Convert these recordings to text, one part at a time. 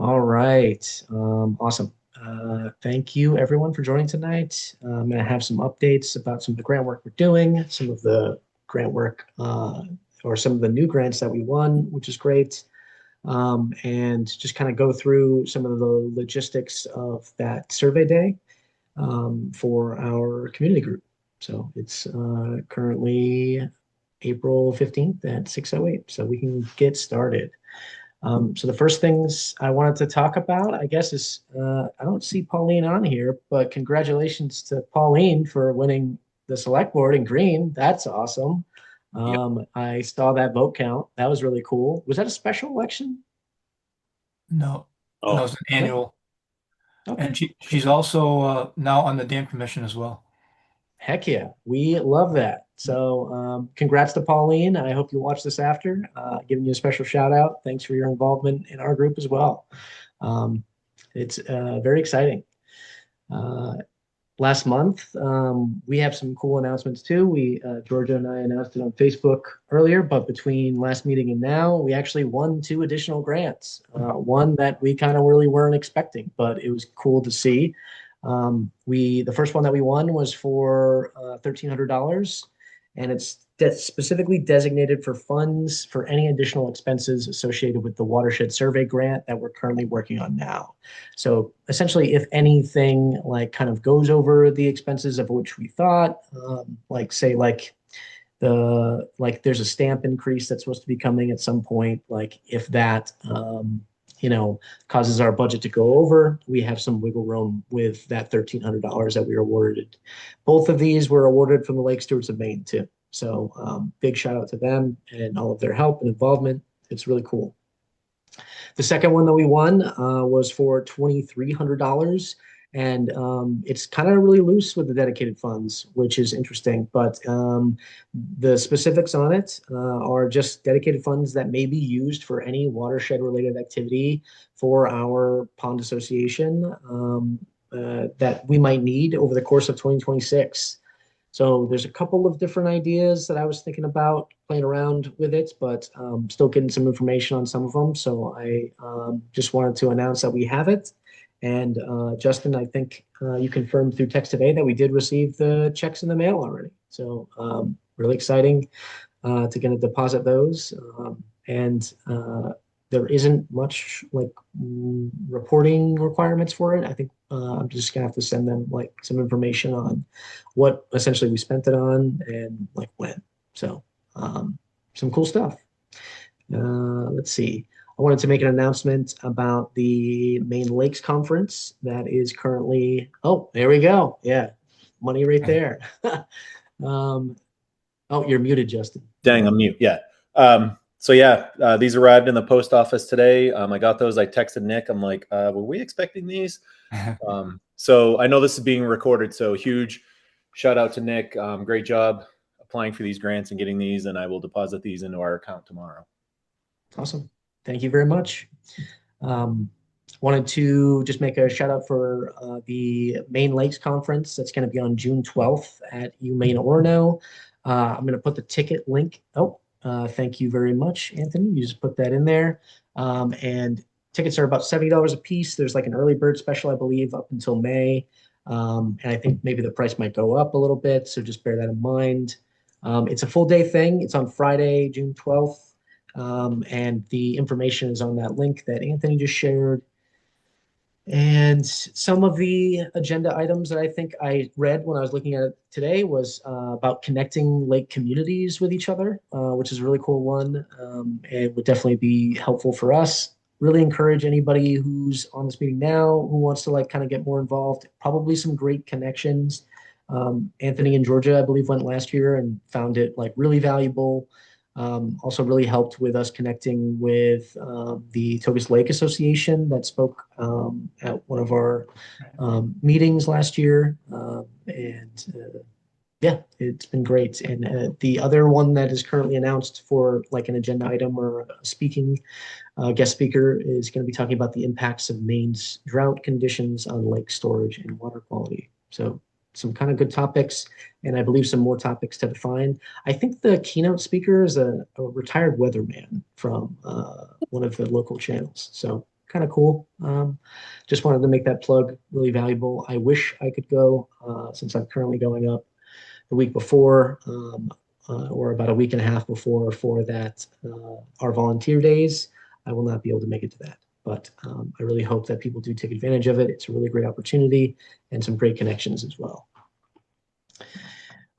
All right. Awesome. Thank you everyone for joining tonight. I'm going to have some updates about some of the grant work we're doing, some of the grant work or some of the new grants that we won, which is great. And just kind of go through some of the logistics of that survey day for our community group. So it's currently April 15th at 6:08, so we can get started. So the first things I wanted to talk about, I guess, is I don't see Pauline on here, but congratulations to Pauline for winning the select board in green. That's awesome. Yep. I saw that vote count. That was really cool. Was that a special election? No, no, Oh, it's an No. annual. And Okay. she's also now on the dam commission as well. Heck yeah, we love that. So, congrats to Pauline. I hope you watch this after. Giving you a special shout out. Thanks for your involvement in our group as well. Um, it's very exciting. Uh, Last month, we have some cool announcements too. Georgia and I announced it on Facebook earlier, but between last meeting and now, we actually won two additional grants. One that we kind of really weren't expecting, but it was cool to see. The first one that we won was for $1,300, and it's specifically designated for funds for any additional expenses associated with the Watershed survey grant that we're currently working on now. So essentially, if anything like kind of goes over the expenses of which we thought, like say there's a stamp increase that's supposed to be coming at some point, like if that causes our budget to go over, we have some wiggle room with that $1,300 that we were awarded. Both of these were awarded from the Lake Stewards of Maine too. So big shout out to them and all of their help and involvement. It's really cool. The second one that we won was for $2,300. And it's kind of really loose with the dedicated funds, which is interesting. But the specifics on it are just dedicated funds that may be used for any watershed related activity for our pond association that we might need over the course of 2026. So there's a couple of different ideas that I was thinking about playing around with it, but still getting some information on some of them. So I just wanted to announce that we have it. And Justin, I think you confirmed through text today that we did receive the checks in the mail already. So really exciting to get to deposit those. And there isn't much like reporting requirements for it. I think I'm just gonna have to send them like some information on what essentially we spent it on and like when. So some cool stuff. Let's see. I wanted to make an announcement about the Maine Lakes Conference that is currently. Oh, there we go. Yeah, money right there. um, oh, you're muted, Justin. dang, I'm mute. Yeah. These arrived in the post office today. I got those. I texted Nick. I'm like, were we expecting these? So I know this is being recorded. So huge shout out to Nick. Great job applying for these grants and getting these. And I will deposit these into our account tomorrow. Awesome. Thank you very much. Wanted to just make a shout out for the Maine Lakes Conference that's going to be on June 12th at UMaine Orono. I'm going to put the ticket link. Oh, thank you very much, Anthony. You just put that in there. And tickets are about $70 a piece. There's like an early bird special, I believe, up until May. And I think maybe the price might go up a little bit. So just bear that in mind. It's a full day thing. It's on Friday, June 12th. And the information is on that link that Anthony just shared. And some of the agenda items that I think I read when I was looking at it today was about connecting lake communities with each other, which is a really cool one. And would definitely be helpful for us. Really encourage anybody who's on this meeting now who wants to like kind of get more involved. Probably some great connections. Anthony and Georgia, I believe, went last year and found it like really valuable. Also really helped with us connecting with the Togus Lake Association that spoke at one of our meetings last year. Yeah, it's been great. And the other one that is currently announced for like an agenda item or a speaking guest speaker is going to be talking about the impacts of Maine's drought conditions on lake storage and water quality. So some kind of good topics, and I believe some more topics to define. I think the keynote speaker is a retired weatherman from one of the local channels. So kind of cool. Just wanted to make that plug really valuable. I wish I could go since I'm currently going up the week before or about a week and a half before for that our volunteer days. I will not be able to make it to that, but I really hope that people do take advantage of it. It's a really great opportunity and some great connections as well.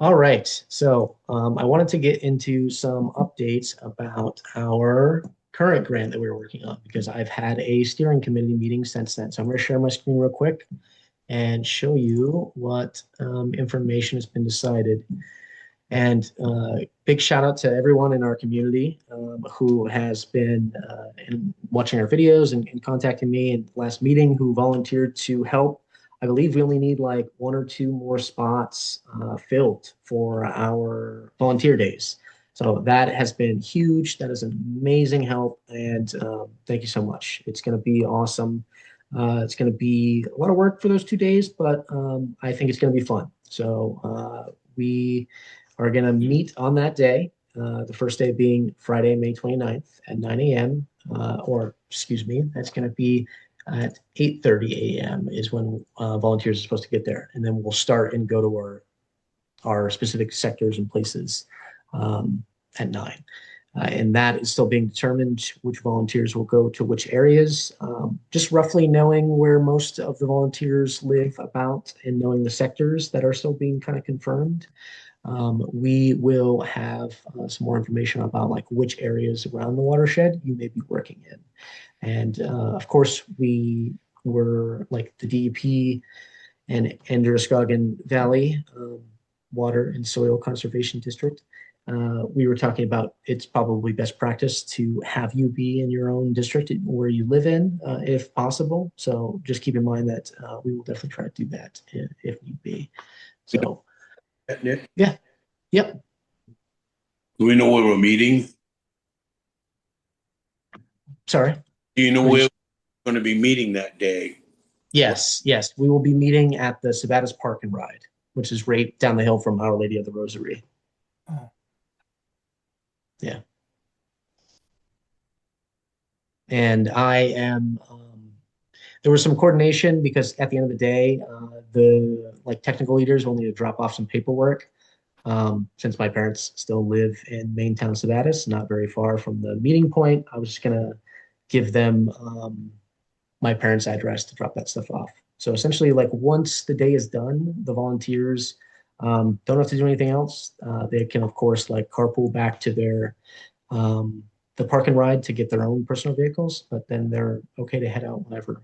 All right, so I wanted to get into some updates about our current grant that we were working on because I've had a steering committee meeting since then. So I'm going to share my screen real quick and show you what information has been decided. And big shout out to everyone in our community who has been watching our videos and contacting me in the last meeting who volunteered to help. I believe we only need like 1 or 2 more spots filled for our volunteer days. So that has been huge. That is an amazing help. And thank you so much. It's going to be awesome. It's going to be a lot of work for those 2 days, but I think it's going to be fun. So we are going to meet on that day, the first day being Friday, May 29th at 9 a.m. Or excuse me, that's going to be at 8:30 a.m. is when volunteers are supposed to get there. And then we'll start and go to our specific sectors and places at 9. And that is still being determined which volunteers will go to which areas. Just roughly knowing where most of the volunteers live about and knowing the sectors that are still being kind of confirmed. We will have some more information about like which areas around the watershed you may be working in. And of course, we were like the DEP and Androscoggin Valley Water and Soil Conservation District. We were talking about it's probably best practice to have you be in your own district where you live in, if possible. So just keep in mind that we will definitely try to do that if need be. So, Nick, yeah, yep. do we know where we're meeting? Sorry. Do you know where we're going to be meeting that day? Yes, we will be meeting at the Sabattus Park and Ride, which is right down the hill from Our Lady of the Rosary. Oh. Yeah. And I am, there was some coordination because at the end of the day, the like technical leaders will need to drop off some paperwork. Since my parents still live in Maintown Sabattus, not very far from the meeting point, I was just gonna give them my parents' address to drop that stuff off. So essentially, like once the day is done, the volunteers don't have to do anything else. They can, of course, like carpool back to their the park and ride to get their own personal vehicles, but then they're okay to head out whenever.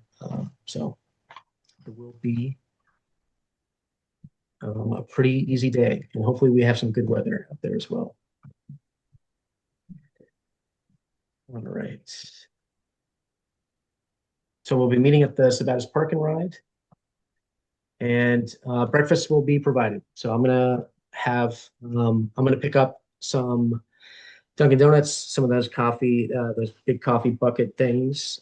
So it will be a pretty easy day, and hopefully we have some good weather up there as well. All right. So we'll be meeting at the Sabattus Park and Ride, and breakfast will be provided. So I'm gonna pick up some Dunkin' Donuts, some of those those big coffee bucket things,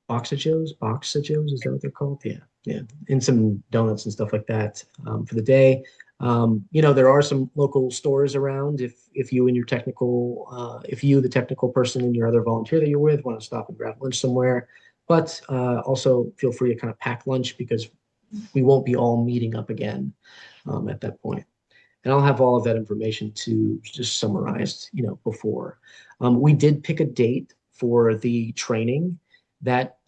Boxajos, is that what they're called? Yeah, and some donuts and stuff like that for the day. There are some local stores around if you and your the technical person and your other volunteer that you're with want to stop and grab lunch somewhere. But also feel free to kind of pack lunch because we won't be all meeting up again at that point. And I'll have all of that information to just summarized, before. We did pick a date for the training. That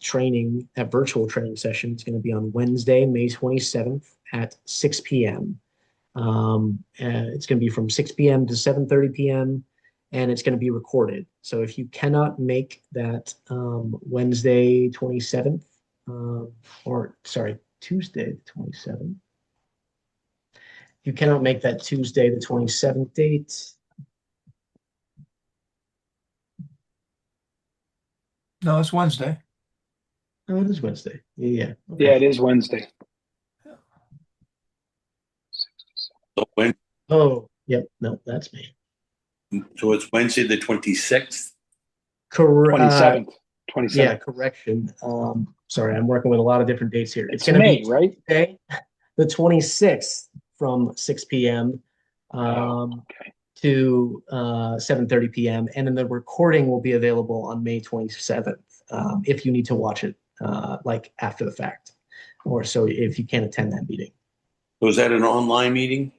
virtual training session is going to be on Wednesday, May 27th at 6 p.m. And it's going to be from 6 p.m. to 7:30 p.m. and it's going to be recorded. So if you cannot make that Wednesday 27th, Tuesday the 27th, you cannot make that Tuesday the 27th date. No, it's Wednesday. Oh, it is Wednesday. Yeah. Okay. Yeah, it is Wednesday. So when? Oh, yep. No, that's me. So it's Wednesday the 26th. Correct. 27th. 27th. Yeah, correction. Sorry, I'm working with a lot of different dates here. It's going to May, be right? Tuesday, the 26th from 6 p.m. Okay. to 7:30 p.m. And then the recording will be available on May 27th if you need to watch it like after the fact, or so if you can't attend that meeting. Was that an online meeting?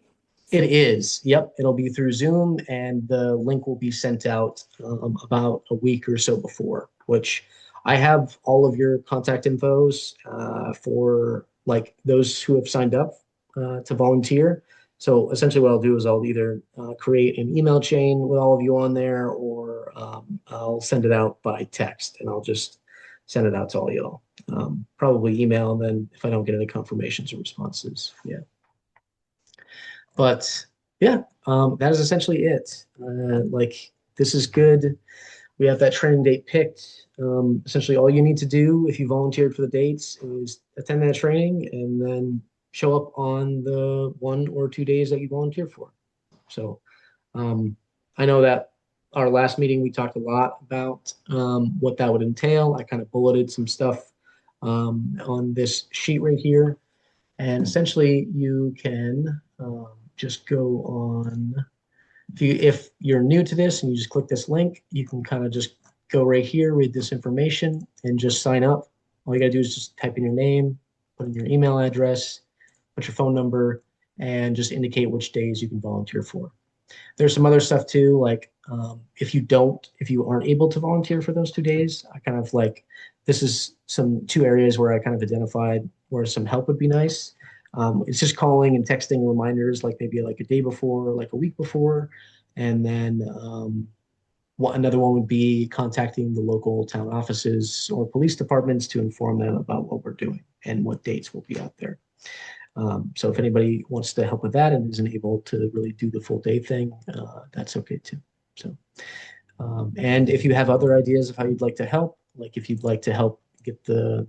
It is. Yep. It'll be through Zoom, and the link will be sent out about a week or so before, which I have all of your contact infos for like those who have signed up to volunteer. So essentially what I'll do is I'll either create an email chain with all of you on there, or I'll send it out by text, and I'll just send it out to all y'all. Probably email, and then if I don't get any confirmations or responses, yeah. But yeah, that is essentially it. Like, this is good. We have that training date picked. Essentially, all you need to do if you volunteered for the dates is attend that training and then show up on the 1 or 2 days that you volunteer for. So I know that our last meeting, we talked a lot about what that would entail. I kind of bulleted some stuff on this sheet right here. And essentially, you can just go on. If you're new to this and you just click this link, you can kind of just go right here, read this information, and just sign up. All you got to do is just type in your name, put in your email address, put your phone number, and just indicate which days you can volunteer for. There's some other stuff too, like if you aren't able to volunteer for those 2 days, I kind of like, this is some 2 areas where I kind of identified where some help would be nice. It's just calling and texting reminders, like maybe like a day before, like a week before. And then another one would be contacting the local town offices or police departments to inform them about what we're doing and what dates will be out there. So if anybody wants to help with that and isn't able to really do the full day thing, that's okay too. So, and if you have other ideas of how you'd like to help, like if you'd like to help get the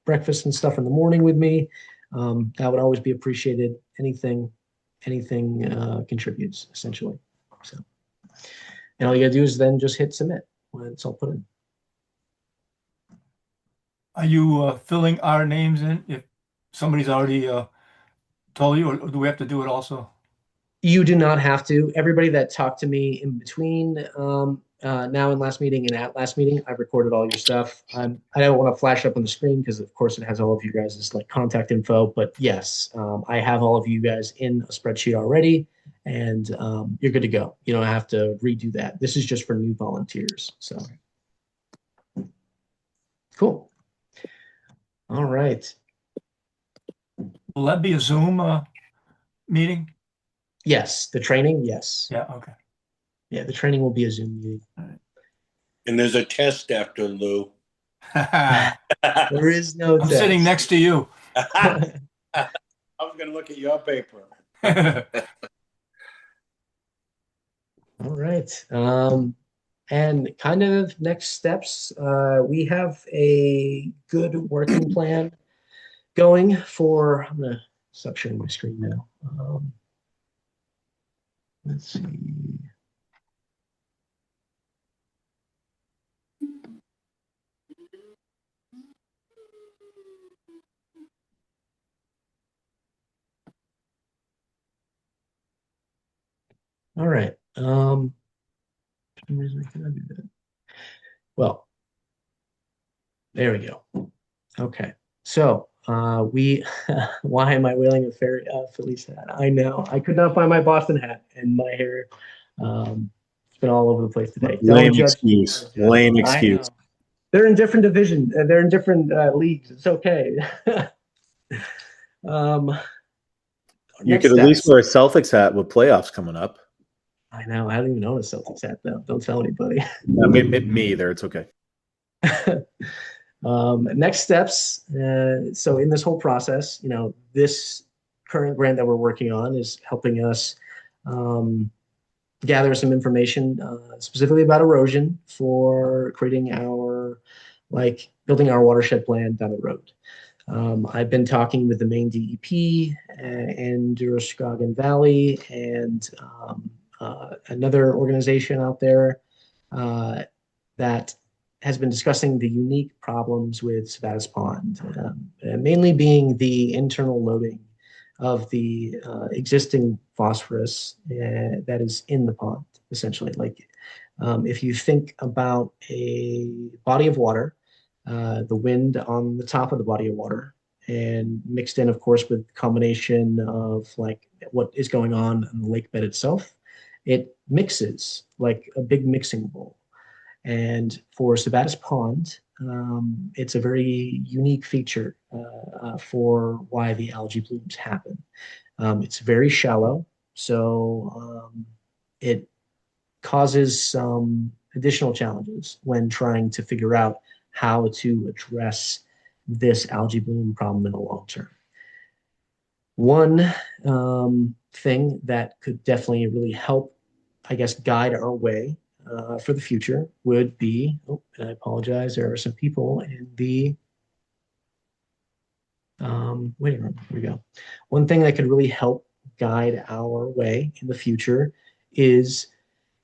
breakfast and stuff in the morning with me, that would always be appreciated. Anything contributes essentially. So, and all you gotta do is then just hit submit when it's all put in. Are you filling our names in if somebody's already told you, or do we have to do it also? You do not have to. Everybody that talked to me in between now and last meeting and at last meeting, I've recorded all your stuff. I don't want to flash up on the screen because, of course, it has all of you guys' like contact info. But yes, I have all of you guys in a spreadsheet already, and you're good to go. You don't have to redo that. This is just for new volunteers. So cool. All right. Will that be a Zoom meeting? Yes, the training. Yes. Yeah, okay. Yeah, the training will be a Zoom meeting. And there's a test after, Lou. I'm There is no test. sitting next to you. I was going to look at your paper. All right. And kind of next steps, we have a good working plan going for, I'm going to stop sharing my screen now. Let's see. All right. For some reason I cannot do that. Well, there we go. Okay. So we, why am I wearing a Phillies hat? I know. I could not find my Boston hat, and my hair, it's been all over the place today. Lame excuse. Lame I excuse. know. They're in different divisions. They're in different leagues. It's okay. You could at least wear a Celtics hat with playoffs coming up. I know. I don't even own a Celtics hat though. Don't tell anybody. I mean, me either. It's okay. Next steps. So in this whole process, this current grant that we're working on is helping us gather some information specifically about erosion for creating building our watershed plan down the road. I've been talking with the Maine DEP and Androscoggin Valley and another organization out there that has been discussing the unique problems with Sabattus Pond, mainly being the internal loading of the existing phosphorus that is in the pond, essentially. Like if you think about a body of water, the wind on the top of the body of water, and mixed in, of course, with combination of like what is going on in the lake bed itself, it mixes like a big mixing bowl. And for Sabattus Pond, it's a very unique feature for why the algae blooms happen. It's very shallow, so it causes some additional challenges when trying to figure out how to address this algae bloom problem in the long term. One thing that could definitely really help, I guess, guide our way for the future would be, oh, and I apologize, there are some people in the waiting room. Here we go. One thing that could really help guide our way in the future is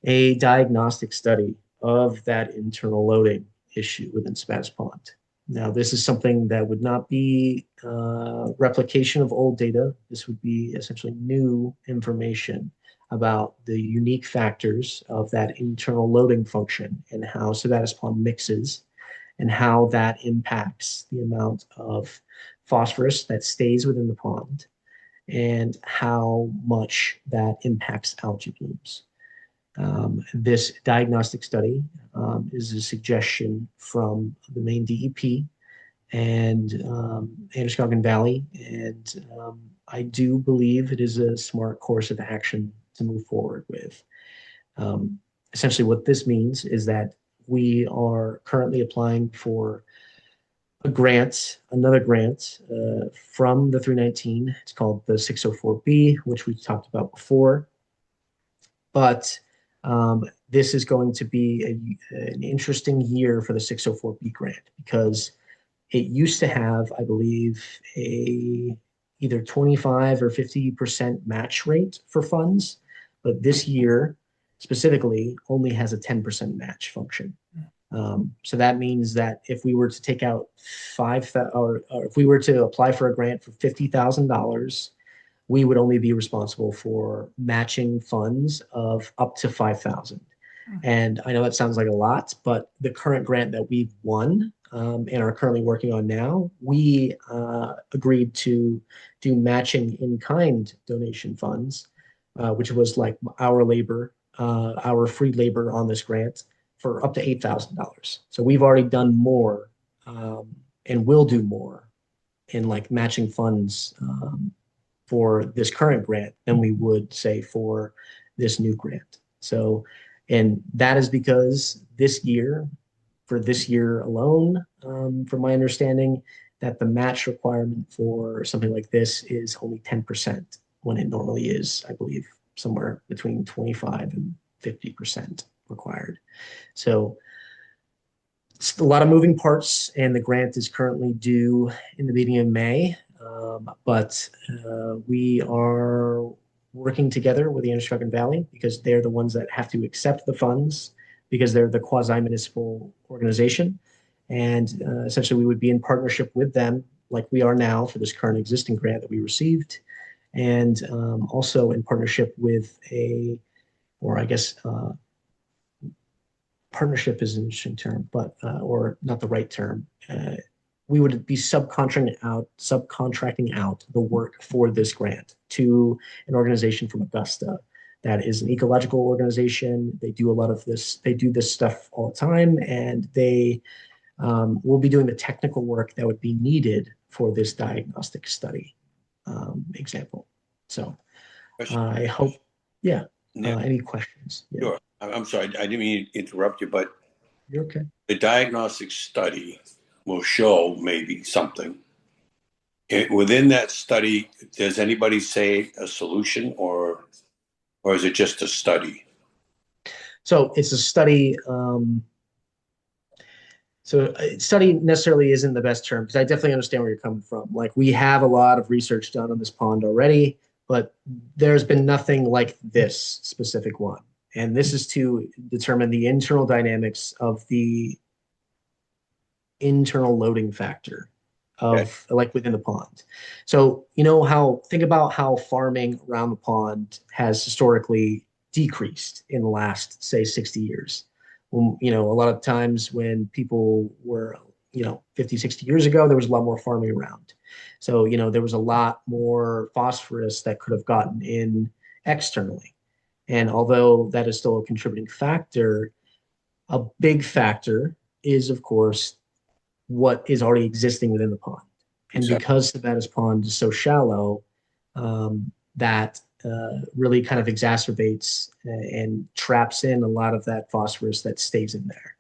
a diagnostic study of that internal loading issue within Sabattus Pond. Now, this is something that would not be replication of old data. This would be essentially new information about the unique factors of that internal loading function and how Sabattus Pond mixes and how that impacts the amount of phosphorus that stays within the pond and how much that impacts algae blooms. This diagnostic study is a suggestion from the Maine DEP and Androscoggin Valley, and I do believe it is a smart course of action to move forward with. Essentially, what this means is that we are currently applying for a grant, another grant from the 319. It's called the 604B, which we talked about before. But this is going to be an interesting year for the 604B grant because it used to have, I believe, a either 25 or 50% match rate for funds, but this year specifically only has a 10% match function. So that means that if we were to take out or if we were to apply for a grant for $50,000, we would only be responsible for matching funds of up to 5,000. And I know that sounds like a lot, but the current grant that we've won and are currently working on now, we agreed to do matching in-kind donation funds, which was like our labor, our free labor on this grant for up to $8,000. So we've already done more and will do more in like matching funds for this current grant than we would say for this new grant. So, and that is because this year, for this year alone, from my understanding, that the match requirement for something like this is only 10% when it normally is, I believe, somewhere between 25 and 50% required. So it's a lot of moving parts, and the grant is currently due in the beginning of May. But we are working together with the Androscoggin Valley because they're the ones that have to accept the funds because they're the quasi-municipal organization. And essentially we would be in partnership with them like we are now for this current existing grant that we received. And also in partnership with partnership is an interesting term, but, or not the right term. We would be subcontracting out the work for this grant to an organization from Augusta that is an ecological organization. They do a lot of this. They do this stuff all the time, and they will be doing the technical work that would be needed for this diagnostic study example. So I hope, yeah. Any questions? Yeah. Sure. I'm sorry, I didn't mean to interrupt you, but You're okay. the diagnostic study will show maybe something. Within that study, does anybody say a solution or is it just a study? So it's a study. So study necessarily isn't the best term because I definitely understand where you're coming from. Like we have a lot of research done on this pond already, but there's been nothing like this specific one. And this is to determine the internal dynamics of the internal loading factor of like within the pond. So, think about how farming around the pond has historically decreased in the last, say, 60 years. A lot of times when people were, 50, 60 years ago, there was a lot more farming around. So, there was a lot more phosphorus that could have gotten in externally. And although that is still a contributing factor, a big factor is, of course, what is already existing within the pond. And Exactly. because Sabattus Pond is so shallow, that really kind of exacerbates and traps in a lot of that phosphorus that stays in there.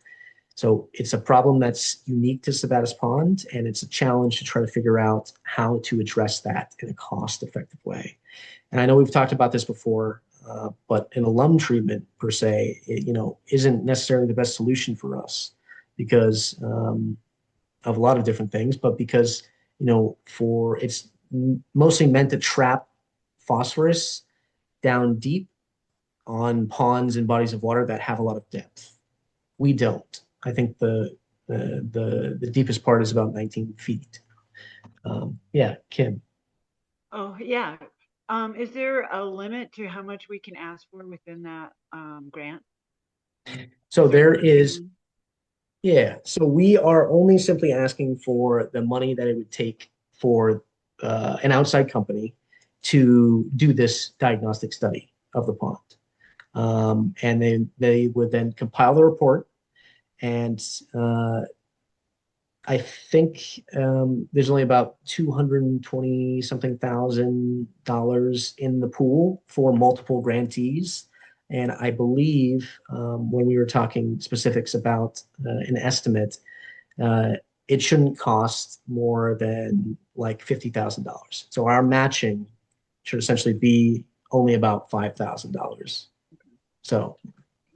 So it's a problem that's unique to Sabattus Pond, and it's a challenge to try to figure out how to address that in a cost-effective way. And I know we've talked about this before, but an alum treatment per se, isn't necessarily the best solution for us because of a lot of different things, but because, it's mostly meant to trap phosphorus down deep on ponds and bodies of water that have a lot of depth. We don't. I think the deepest part is about 19 feet. Yeah, Kim. Oh, yeah. Is there a limit to how much we can ask for within that grant? So there Certain is, minimum? yeah. So we are only simply asking for the money that it would take for an outside company to do this diagnostic study of the pond. And then they would then compile the report. And I think there's only about 220 something thousand dollars in the pool for multiple grantees. And I believe when we were talking specifics about an estimate, it shouldn't cost more than like $50,000. So our matching should essentially be only about $5,000. So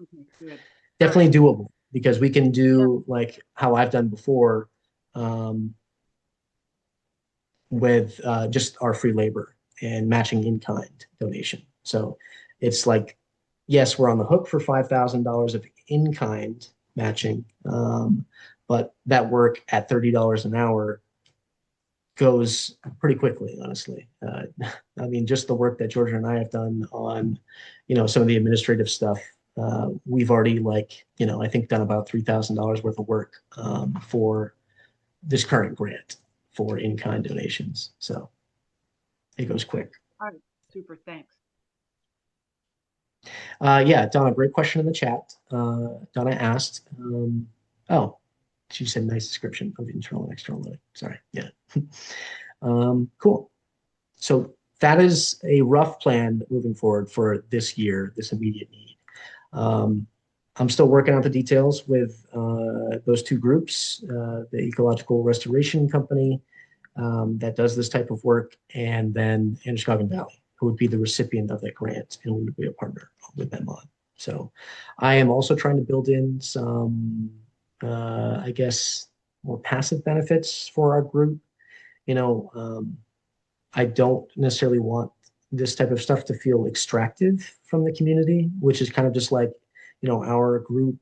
Okay, good. definitely doable because we can do like how I've done before with just our free labor and matching in-kind donation. So it's like, yes, we're on the hook for $5,000 of in-kind matching, but that work at $30 an hour goes pretty quickly, honestly. I mean, just the work that Georgia and I have done on, some of the administrative stuff. We've already I think done about $3,000 worth of work for this current grant for in-kind donations. So it goes quick. All right, super, thanks. Yeah, Donna, great question in the chat. Donna asked, she said nice description of internal and external loading. Sorry, yeah. Cool. So that is a rough plan moving forward for this year, this immediate need. I'm still working out the details with those two groups, the Ecological Restoration Company that does this type of work, and then Androscoggin Valley, who would be the recipient of that grant and would be a partner with them on. So I am also trying to build in some, I guess, more passive benefits for our group. I don't necessarily want this type of stuff to feel extractive from the community, which is kind of just like, our group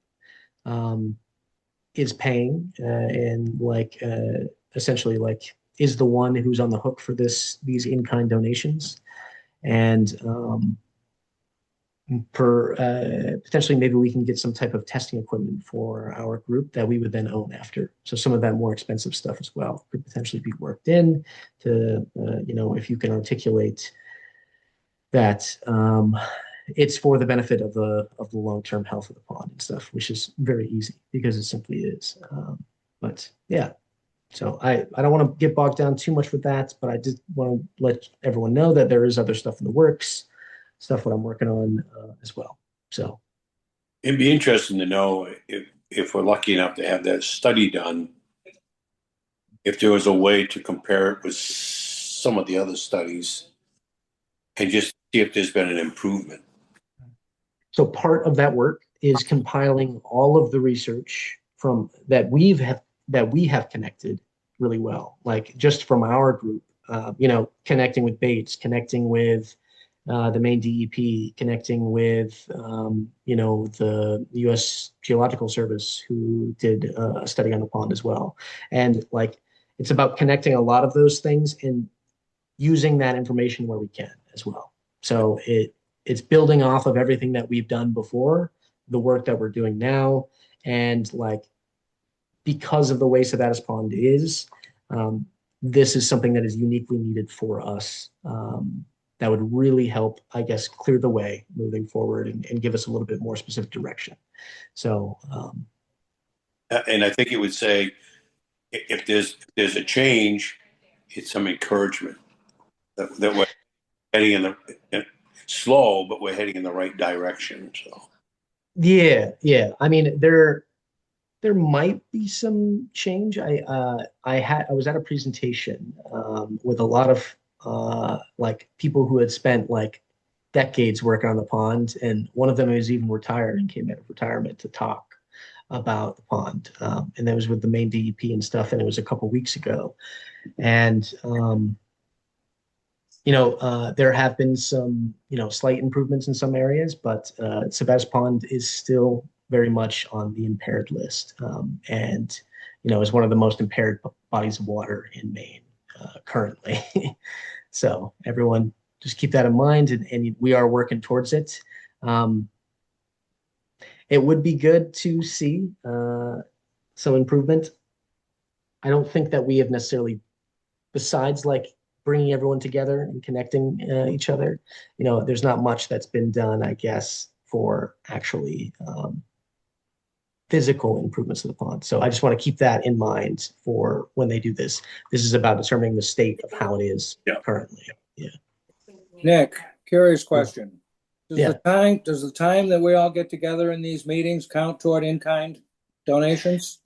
is paying and essentially is the one who's on the hook for these in-kind donations. And potentially maybe we can get some type of testing equipment for our group that we would then own after. So some of that more expensive stuff as well could potentially be worked in to, if you can articulate that it's for the benefit of the long-term health of the pond and stuff, which is very easy because it simply is. But yeah, so I don't want to get bogged down too much with that, but I did want to let everyone know that there is other stuff in the works, stuff that I'm working on as well. So it'd be interesting to know if we're lucky enough to have that study done, if there was a way to compare it with some of the other studies and just see if there's been an improvement. So part of that work is compiling all of the research from that we have connected really well, like just from our group, connecting with Bates, connecting with the Maine DEP, connecting with the U.S. Geological Service, who did a study on the pond as well, and it's about connecting a lot of those things and using that information where we can as well. So it's building off of everything that we've done before, the work that we're doing now, and like because of the way Sabattus Pond is, this is something that is uniquely needed for us. That would really help, I guess, clear the way moving forward and give us a little bit more specific direction. So, And I think it would say if there's a change, it's some encouragement that we're heading slow, but we're heading in the right direction. So yeah. I mean, there might be some change. I was at a presentation with a lot of like people who had spent like decades working on the pond, and one of them is even retired and came out of retirement to talk about the pond. And that was with the main DEP and stuff, and it was a couple weeks ago. And there have been some, slight improvements in some areas, but Sabattus Pond is still very much on the impaired list, and is one of the most impaired bodies of water in Maine currently. So everyone just keep that in mind, and we are working towards it. It would be good to see some improvement. I don't think that we have necessarily, besides like bringing everyone together and connecting each other, there's not much that's been done, I guess, for actually physical improvements to the pond. So I just want to keep that in mind for when they do this. This is about determining the state of how it is currently. Yeah. Nick, curious question. Does Yeah. the time that we all get together in these meetings count toward in-kind donations?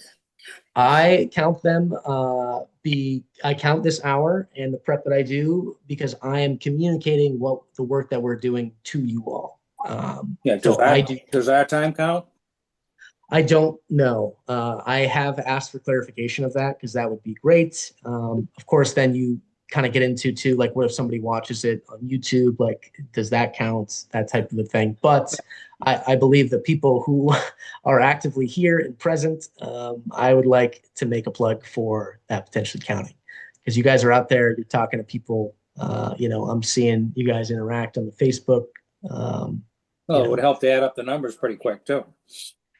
I count them. I count this hour and the prep that I do because I am communicating the work that we're doing to you all. Does that time count? I don't know. I have asked for clarification of that because that would be great. Of course, then you kind of get into too, like, what if somebody watches it on YouTube? Like, does that count? That type of a thing. But I believe that people who are actively here and present, I would like to make a plug for that potentially counting, because you guys are out there, you're talking to people. I'm seeing you guys interact on the Facebook. It would help to add up the numbers pretty quick too.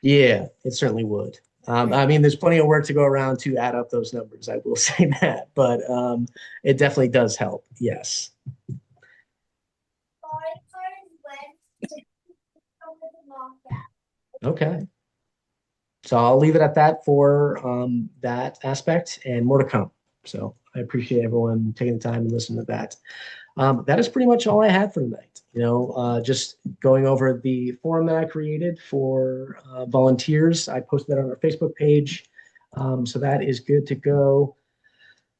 Yeah, it certainly would. I mean, there's plenty of work to go around to add up those numbers. I will say that, but it definitely does help. Yes. Okay. So I'll leave it at that for that aspect, and more to come. So I appreciate everyone taking the time and listening to that. That is pretty much all I had for tonight. Just going over the forum that I created for volunteers. I posted that on our Facebook page. So that is good to go.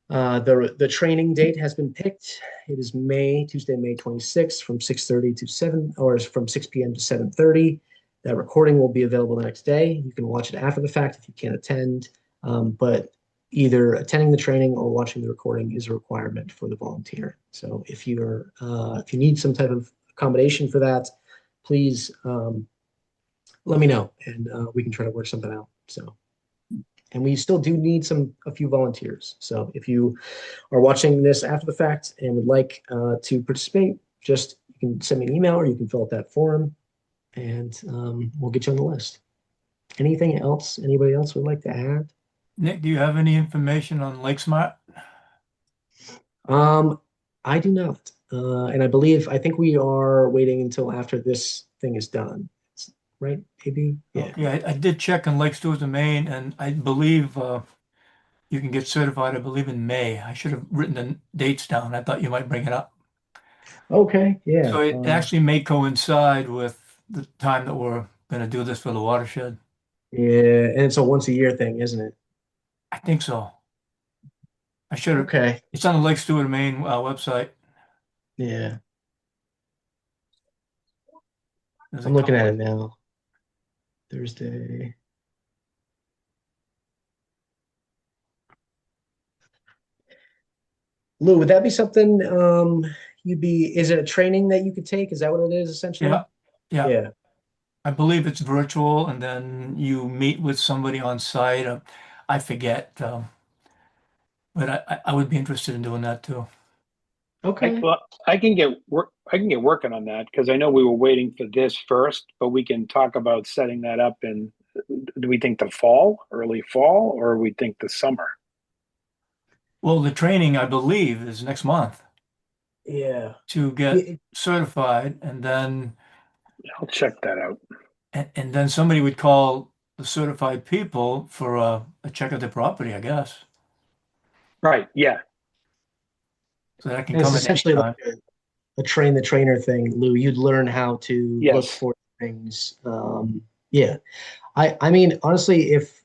The training date has been picked. It is Tuesday, May 26th from 6:30 to 7, or from 6 p.m. to 7:30. That recording will be available the next day. You can watch it after the fact if you can't attend. But either attending the training or watching the recording is a requirement for the volunteer. So if you need some type of accommodation for that, please let me know, and we can try to work something out. So, and we still do need a few volunteers. So if you are watching this after the fact and would like to participate, you can send me an email or you can fill out that form, and we'll get you on the list. Anything else anybody else would like to add? Nick, do you have any information on Lake Smart? I do not. And I think we are waiting until after this thing is done. Right, maybe? Yeah. Yeah, I did check on Lake Stewart's of Maine, and I believe you can get certified, I believe, in May. I should have written the dates down. I thought you might bring it up. Okay, yeah. So it actually may coincide with the time that we're going to do this for the watershed. Yeah, and it's a once a year thing, isn't it? I think so. I should have. Okay. It's on the Lake Stewart, Maine website. Yeah. There's I'm looking at it now. Thursday. Lou, would that be something is it a training that you could take? Is that what it is essentially? Yeah. Yeah. I believe it's virtual, and then you meet with somebody on site. I forget. But I would be interested in doing that too. Okay. I can get working on that because I know we were waiting for this first, but we can talk about setting that up in, do we think the fall, early fall, or we think the summer? Well, the training, I believe, is next month Yeah. to get Yeah, certified, and then I'll check that out. and then somebody would call the certified people for a check of the property, I guess. Right. Yeah. So that can and it's come at any essentially like time. a train the trainer thing, Lou. You'd learn how to look Yes. for things. Yeah. I mean, honestly, if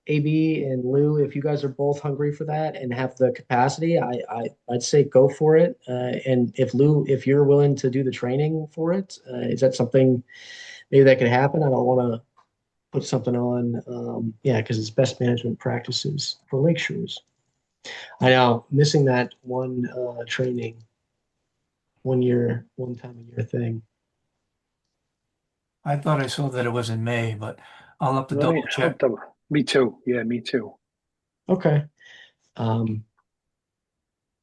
AB and Lou, if you guys are both hungry for that and have the capacity, I'd say go for it. And if Lou, if you're willing to do the training for it, is that something maybe that could happen? I don't want to put something on, yeah, because it's best management practices for lake shores. I know missing that one training, 1 year, one time a year thing. I thought I saw that it was in May, but I'll have to Let me, double check. me too. Yeah, me too. Okay. Um,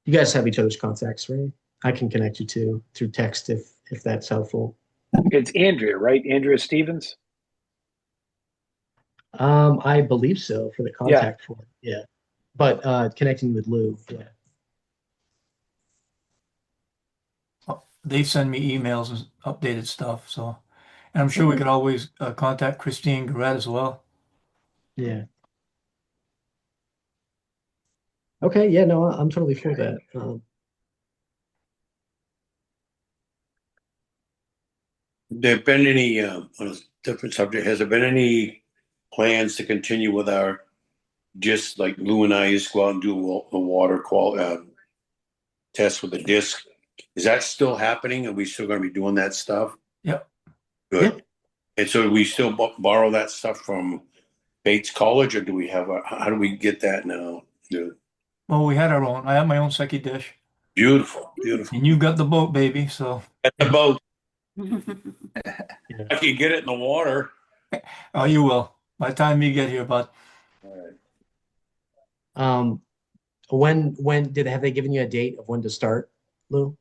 you guys have each other's contacts, right? I can connect you to through text if that's helpful. It's Andrea, right? Andrea Stevens. I believe so for the Yeah. contact form. Yeah. But connecting with Lou, yeah. They send me emails and updated stuff, so and I'm sure we could always contact Christine Garrett as well. Yeah. Okay, yeah, no, I'm totally for that. There been any, on a different subject, has there been any plans to continue with our, just like Lou and I used to go out and do a water test with the disc? Is that still happening? Are we still going to be doing that stuff? Yep. Good. Yep. And so do we still borrow that stuff from Bates College, or do we have how do we get that now? Yeah. Well, we had our own. I have my own secchi dish, Beautiful, beautiful. and you got the boat, baby. So, At the boat, Yeah. I can get it in the water. oh, you will by the time you get here. But All right. When did have they given you a date of when to start, Lou?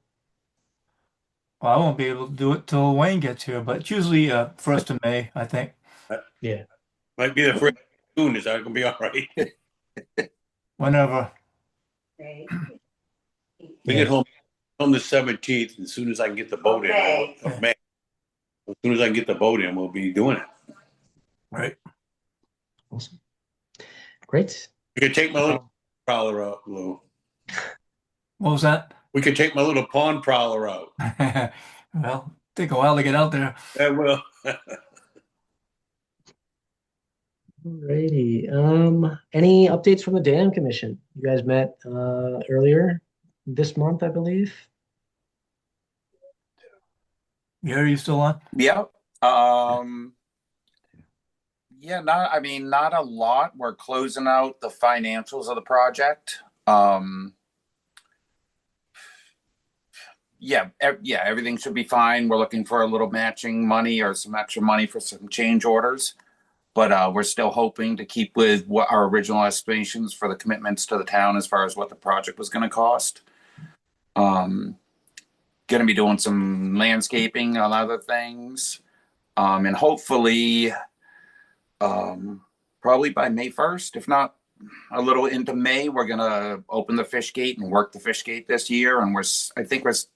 well, I won't be able to do it till Wayne gets here. But it's usually 1st of May, I think. Yeah. Might be the first of June. Is that gonna be all right? Whenever. We Yeah. get home on the 17th. As soon as I can get the boat in of May. As soon as I can get the boat in, we'll be doing it. Right. Awesome. Great. We could take my little prowler out, Lou. What was that? We could take my little pond prowler out. Well, take a while to get out there. That will. Alrighty. Any updates from the Dam Commission? You guys met earlier this month, I believe. Gary, are you still on? Yep. Yeah, I mean, not a lot. We're closing out the financials of the project. Yeah, everything should be fine. We're looking for a little matching money or some extra money for some change orders, but we're still hoping to keep with what our original estimations for the commitments to the town as far as what the project was going to cost. Going to be doing some landscaping on other things, and hopefully, probably by May 1st, if not a little into May, we're going to open the fish gate and work the fish gate this year. And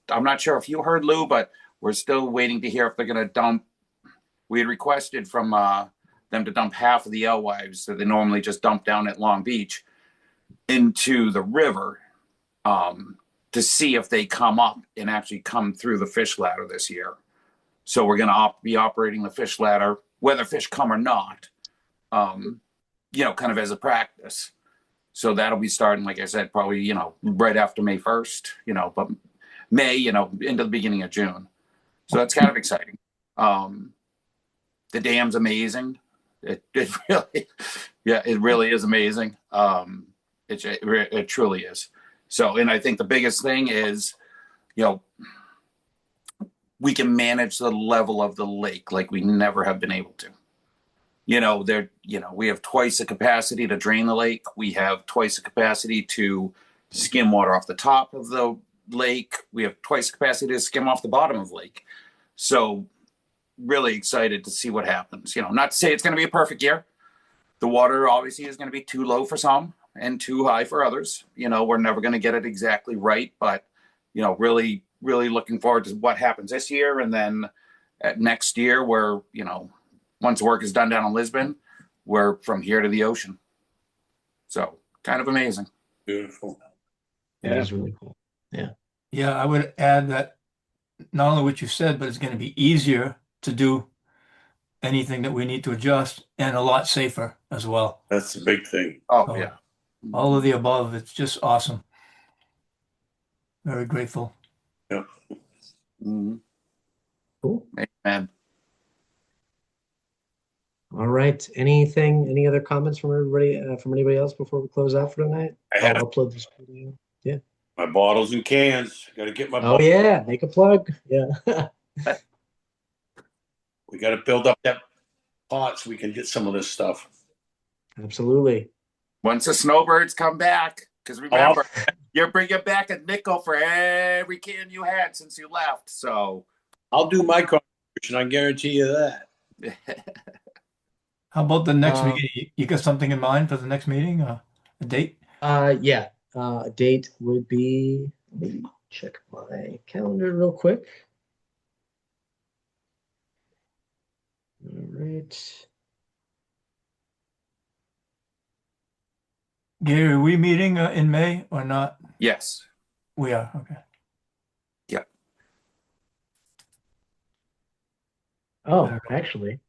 I'm not sure if you heard, Lou, but we're still waiting to hear if they're going to dump. We had requested from them to dump half of the alewives that they normally just dump down at Long Beach into the river to see if they come up and actually come through the fish ladder this year. So we're going to be operating the fish ladder, whether fish come or not, kind of as a practice. So that'll be starting, like I said, probably, right after May 1st, but May, into the beginning of June. So that's kind of exciting. The dam's amazing. It really, yeah, it really is amazing. It truly is. So, and I think the biggest thing is, we can manage the level of the lake like we never have been able to. we have twice the capacity to drain the lake. We have twice the capacity to skim water off the top of the lake. We have twice the capacity to skim off the bottom of the lake. So really excited to see what happens. Not to say it's going to be a perfect year. The water obviously is going to be too low for some and too high for others. We're never going to get it exactly right, but really, really looking forward to what happens this year. And then next year where, once work is done down in Lisbon, we're from here to the ocean. So kind of amazing. Beautiful. It is really cool. Yeah, I would add that not only what you said, but it's going to be easier to do anything that we need to adjust and a lot safer as well. That's the big thing. Oh, So, yeah. all of the above. It's just awesome. Very grateful. Yeah. Mm-hmm. Cool. Amen. All right. Any other comments from anybody else before we close out for tonight? I'll upload this video. Yeah. My bottles and cans. Got to get my. Oh yeah, make a plug. Yeah. We got to build up that pot so we can get some of this stuff. Absolutely. Once the snowbirds come back, because remember, you're bringing back a nickel for every can you had since you left. So I'll do my contribution. I guarantee you that. How about the next meeting? You got something in mind for the next meeting? A date? Yeah. A date would be. Let me check my calendar real quick. All right. Gary, are we meeting in May or not? yes. We are. Okay. Yeah. Oh, actually,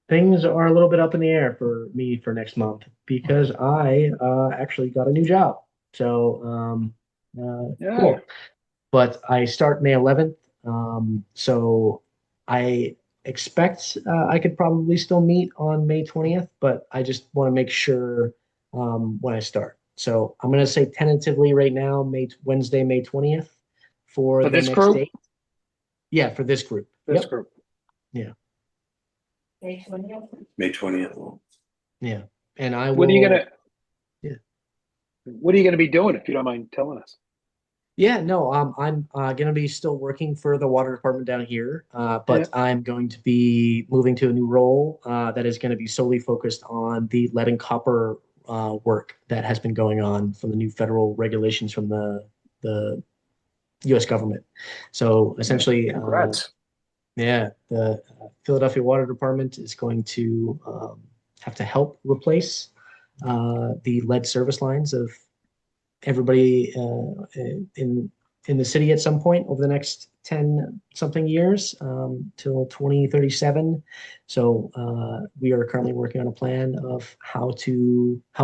things are a little bit up in the air for me for next month because I actually got a new job. So, cool. But I start May 11th. So I expect I could probably still meet on May 20th, but I just want to make sure when I start. So I'm going to say tentatively right now, Wednesday, May 20th for the this next group? date. Yeah, for this group. This Yep. group. Yeah. May 20th. May 20th. Yeah. And I will. What are you gonna? Yeah. What are you gonna be doing if you don't mind telling us? Yeah, no, I'm going to be still working for the water department down here, but I'm going to be moving to a new role that is going to be solely focused on the lead and copper work that has been going on from the new federal regulations from the U.S. government. So essentially, Congrats. the Philadelphia Water Department is going to have to help replace the lead service lines of everybody in the city at some point over the next 10 something years till 2037. So we are currently working on a plan of how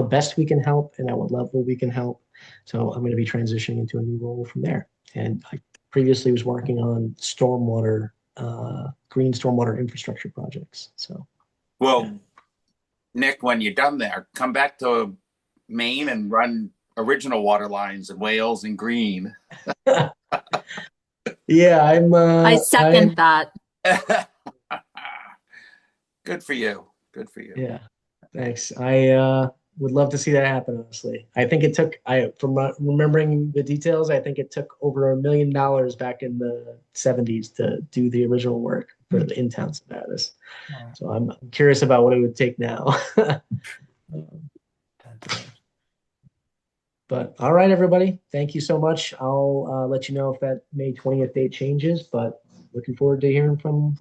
best we can help and at what level we can help. So I'm going to be transitioning into a new role from there. And I previously was working on green stormwater infrastructure projects. So, Well, Nick, when you're done there, come back to Maine and run original water lines in Wales and green. yeah, I second that. Good for you. Good for you. Yeah, thanks. I would love to see that happen, honestly. I think it took, from remembering the details, I think it took over $1 million back in the 70s to do the original work for the in-town Sabattus. So I'm curious about what it would take now. But all right, everybody, thank you so much. I'll let you know if that May 20th date changes, but looking forward to hearing from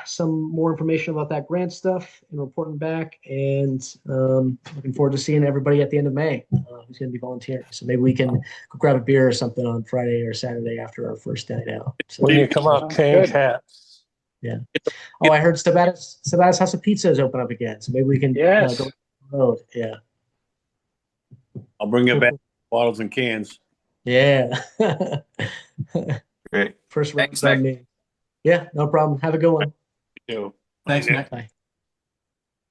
some more information about that grant stuff and reporting back, and looking forward to seeing everybody at the end of May who's going to be volunteering. So maybe we can go grab a beer or something on Friday or Saturday after our first night out. So, When you come up, change hats. yeah. Oh, I heard Sabattus House of Pizza is open up again, so maybe we can go on the road. Yeah. I'll bring it back bottles and cans. Yeah. Great. First round Thanks, on Nick. me. Yeah, no problem. Have a good one. You too. Thanks, Nick. Bye.